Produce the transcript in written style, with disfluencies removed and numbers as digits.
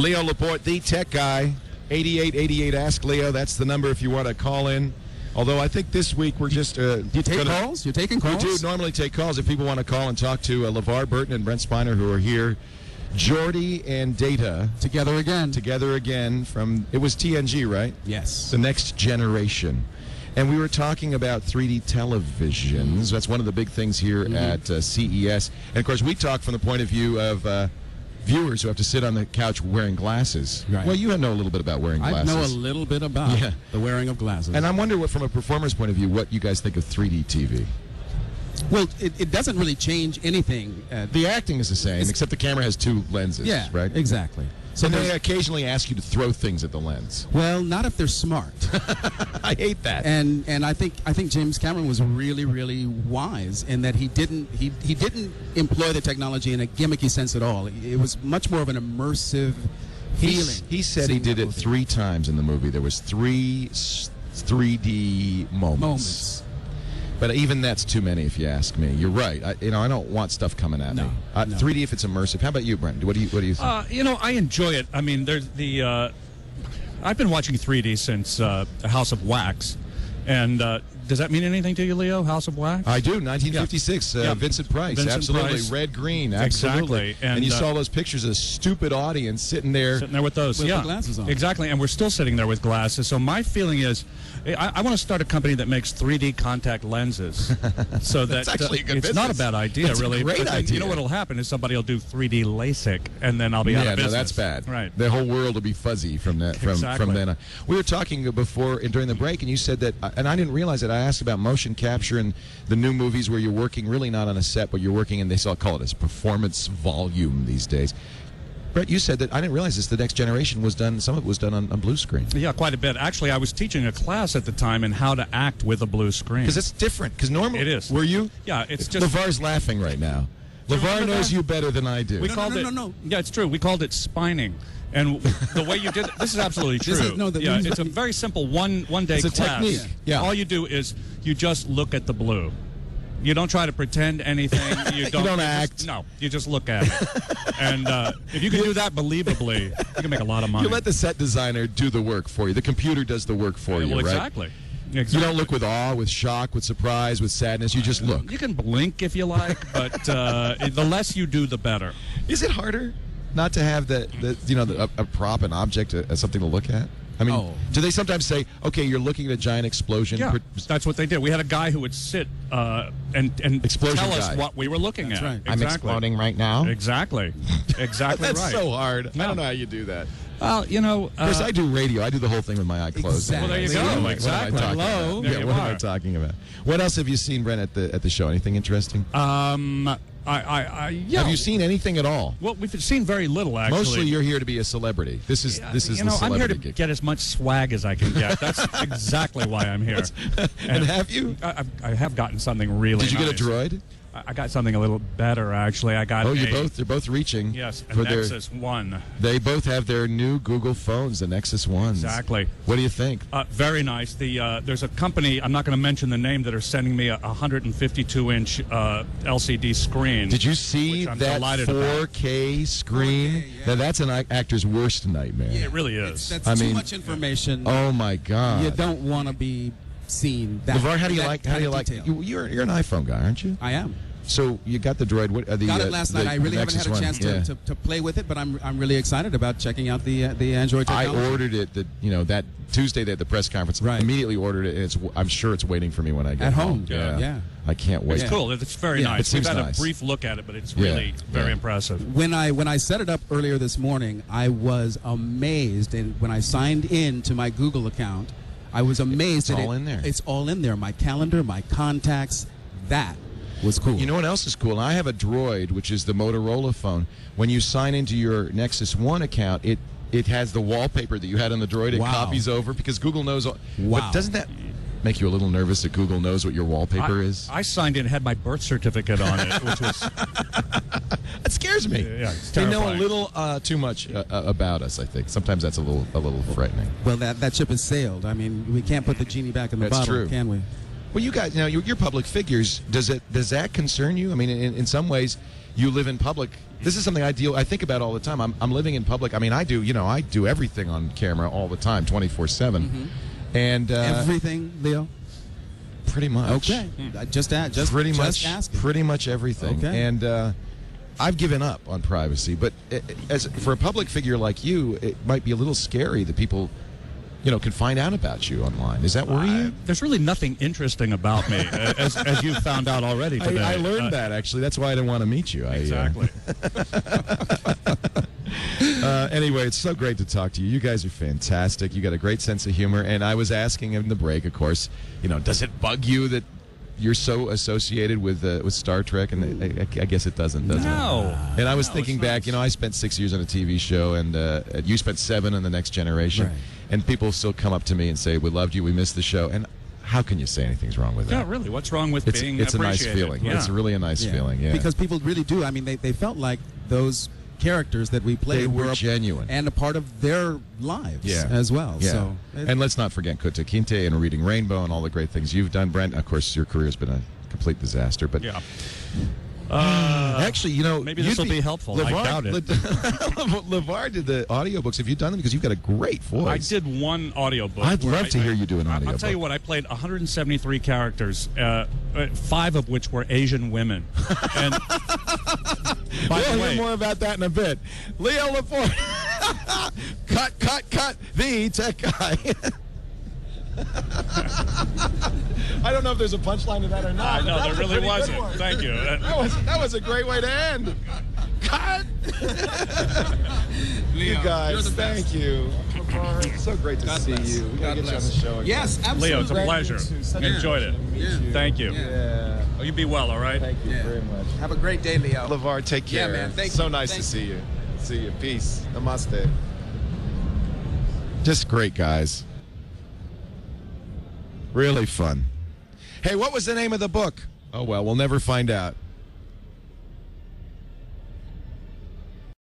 Leo Laporte, the tech guy. 8888 Ask Leo. That's the number if you want to call in. Although I think this week we're just... Do you take calls? You're taking calls? We do normally take calls if people want to call and talk to LeVar, Burton, and Brent Spiner, who are here. Jordy and Data. Together again. Together again from... It was TNG, right? Yes. The Next Generation. And we were talking about 3D televisions. That's one of the big things here at CES. And, of course, we talk from the point of view of... viewers who have to sit on the couch wearing glasses. Right. Well, you know a little bit about wearing glasses. I know a little bit about the wearing of glasses. And I'm wondering, from a performer's point of view, what you guys think of 3D TV. Well, it doesn't really change anything. The acting is the same, except the camera has two lenses, right? Exactly. So they occasionally ask you to throw things at the lens. Well, not if they're smart. I hate that. And I think James Cameron was really, really wise in that he didn't employ the technology in a gimmicky sense at all. It was much more of an immersive feeling. He said he did it 3 times in the movie. There was 3 3D moments. But even that's too many, if you ask me. You're right. I don't want stuff coming at me. 3D if it's immersive. How about you, Brent? What do you think? I enjoy it. I mean, there's I've been watching 3D since House of Wax, and does that mean anything to you, Leo? House of Wax? I do. 1956. Vincent Price. Vincent absolutely. Price. Red, green. Absolutely. Exactly. And you saw those pictures of a stupid audience sitting there with those. With the glasses on. Exactly. And we're still sitting there with glasses. So my feeling is, I want to start a company that makes 3D contact lenses. So that actually a good it's business. not a bad idea, That's really. A great idea. You know what will happen is somebody will do 3D LASIK, and then I'll be out of business. No, that's bad. Right. The whole world will be fuzzy from that. From then on. We were talking before and during the break, and you said that, and I didn't realize it. I asked about motion capture and the new movies where you're working really not on a set, but you're working, and they call it as performance volume these days. Brett, you said that, I didn't realize this, the Next Generation was done, some of it was done on blue screen. Yeah, quite a bit. Actually, I was teaching a class at the time in how to act with a blue screen. Because it's different, because normally... It is. Were you? Yeah, it's just... LeVar's laughing right now. LeVar knows you better than I do. We called it... No. Yeah, it's true. We called it spining. And the way you did it, this is absolutely true. It's a very simple one-day class. Technique. Yeah. All you do is you just look at the blue. You don't try to pretend anything. You don't act. You just look at it. And if you can do that believably, you can make a lot of money. You let the set designer do the work for you. The computer does the work for you, right? Exactly. You don't look with awe, with shock, with surprise, with sadness. You just look. You can blink if you like, but the less you do, the better. Is it harder not to have a prop, an object, something to look at? I mean, do they sometimes say, okay, you're looking at a giant explosion? Yeah, that's what they did. We had a guy who would sit and tell us what we were looking at. Right. Exactly. I'm exploding right now? Exactly. Exactly That's right. so hard. I don't know how you do that. Well, of course, I do radio. I do the whole thing with my eye closed. Exactly. Well, there you go. Exactly. Hello. Yeah, what am I talking about? What else have you seen, Brent, at the show? Anything interesting? Yeah. Have you seen anything at all? Well, we've seen very little, actually. Mostly you're here to be a celebrity. This is the celebrity I'm here to gig. get as much swag as I can get. That's exactly why I'm here. And have you? I have gotten something really Did you nice. get a droid? I got something a little better, actually. I got they're both reaching. Yes, a for Nexus 1. They both have their new Google phones, the Nexus 1s. Exactly. What do you think? Very nice. There's a company, I'm not going to mention the name, that are sending me a 152-inch LCD screen. Did you see that 4K screen? 4K, Now, that's an actor's worst nightmare. It really is. That's too much information. Oh, my God. You don't want to be seen that. LeVar, how do you like detail. you're an iPhone guy, aren't you? I am. So you got the droid. Got it last night. I really haven't had a chance to play with it, but I'm really excited about checking out the Android technology. I ordered it that Tuesday at the press conference. Right. Immediately ordered it. And I'm sure it's waiting for me when I get at home. Yeah. I can't wait. It's cool. It's very nice. We've had a brief look at it, but it's really very impressive. When I set it up earlier this morning, I was amazed, and when I signed in to my Google account, I was amazed. It's all in there. It's all in there. My calendar, my contacts. That was cool. You know what else is cool? I have a Droid, which is the Motorola phone. When you sign into your Nexus 1 account, it has the wallpaper that you had on the Droid. It copies over because Google knows. But doesn't that make you a little nervous that Google knows what your wallpaper is? I signed in, had my birth certificate on it, which was... That scares me. Yeah, it's they terrifying. know a little too much about us, I think. Sometimes that's a little frightening. Well, that ship has sailed. I mean, we can't put the genie back in the bottle, can we? Well, you guys, you're public figures. Does that concern you? I mean, in some ways, you live in public. This is something I think about all the time. I'm living in public. I mean, I do everything on camera all the time, 24/7, and everything, Leo. Pretty much. Okay. Just asking. Pretty much everything. Okay. And I've given up on privacy, but as for a public figure like you, it might be a little scary that people, can find out about you online. Does that worry you? There's really nothing interesting about me, as you found out already today. I learned that, actually. That's why I didn't want to meet you. Exactly. Anyway, it's so great to talk to you. You guys are fantastic. You got a great sense of humor. And I was asking in the break, of course, does it bug you that you're so associated with Star Trek? And I guess it doesn't, does it? No. And I was thinking back, I spent 6 years on a TV show, and you spent 7 on The Next Generation. Right. And people still come up to me and say, we loved you, we missed the show. And how can you say anything's wrong with that? Yeah, really. What's wrong with being It's a nice appreciated? feeling. Yeah. It's really a nice feeling, yeah. Because people really do. I mean, they felt like those characters that we played were genuine and a part of their lives as well. Yeah. So, and let's not forget Kota Kinte and Reading Rainbow and all the great things you've done, Brent. Of course, your career's been a complete disaster. But yeah. Actually, maybe this will be helpful. LeVar, I doubt it. LeVar did the audiobooks. Have you done them? Because you've got a great voice. I did one audiobook. I'd love to hear you do an audiobook. I'll tell you what, I played 173 characters, 5 of which were Asian women. And we'll hear more about that in a bit. Leo Laporte. Cut. The tech guy. I don't know if there's a punchline to that or not. No, there really wasn't. Thank you. That was a great way to end. Cut. Leo, you guys, you're the best. Thank you. It's so great to see you. We gotta get you on the show again. Yes, absolutely. Leo, it's a pleasure. Enjoyed it. Thank you. Yeah. Oh, you be well, all right? Thank you very much. Have a great day, Leo. LeVar, take care. Yeah, man. Thank so you. nice to see you. See you. Peace. Namaste. Just great guys. Really fun. Hey, what was the name of the book? Oh, well, we'll never find out.